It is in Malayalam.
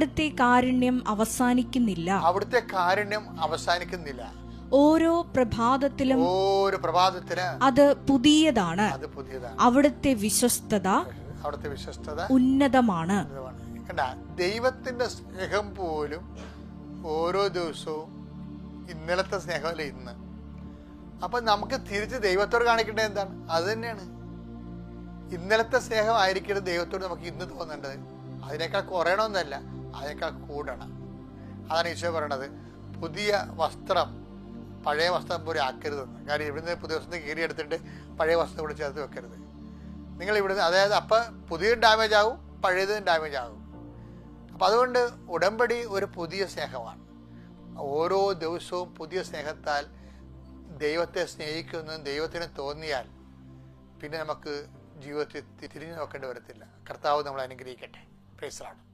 അവിടുത്തെ കാരുണ്യം അവസാനിക്കുന്നില്ല. അവിടുത്തെ കാരുണ്യം അവസാനിക്കുന്നില്ല. ഓരോ പ്രഭാതത്തിലും അത് പുതിയതാണ്. അവിടുത്തെ വിശ്വസ്തത ഉന്നതമാണ്. ദൈവത്തിന്റെ സ്നേഹം പോലും ഓരോ ദിവസവും ഇന്നലത്തെ സ്നേഹമല്ല ഇന്ന്. അപ്പൊ നമുക്ക് തിരിച്ച് ദൈവത്തോട് കാണിക്കേണ്ടത് എന്താണ്? അത് തന്നെയാണ്. ഇന്നലത്തെ സ്നേഹം ആയിരിക്കരുത് ദൈവത്തോട് നമുക്ക് ഇന്ന് തോന്നേണ്ടത്. അതിനേക്കാൾ കുറയണമെന്നല്ല, അതിനേക്കാൾ കൂടണം. അതാണ് ഈശോ പറയണത്, പുതിയ വസ്ത്രം പഴയ വസ്ത്രം പോലെ ആക്കരുതെന്ന്. കാര്യം ഇവിടുന്ന് പുതിയ വസ്ത്രം കീറിയെടുത്തിട്ട് പഴയ വസ്ത്രം കൂടെ ചേർത്ത് വെക്കരുത്. നിങ്ങൾ ഇവിടുന്ന്, അതായത് അപ്പം പുതിയ ഡാമേജ് ആവും, പഴയതും ഡാമേജ് ആകും. അപ്പം അതുകൊണ്ട് ഉടമ്പടി ഒരു പുതിയ സ്നേഹമാണ്. ഓരോ ദിവസവും പുതിയ സ്നേഹത്താൽ ദൈവത്തെ സ്നേഹിക്കുമെന്ന് ദൈവത്തിന് തോന്നിയാൽ പിന്നെ നമുക്ക് ജീവിതത്തിൽ തിരിഞ്ഞു നോക്കേണ്ടി വരത്തില്ല. കർത്താവ് നമ്മളെ അനുഗ്രഹിക്കട്ടെ. Praise the Lord.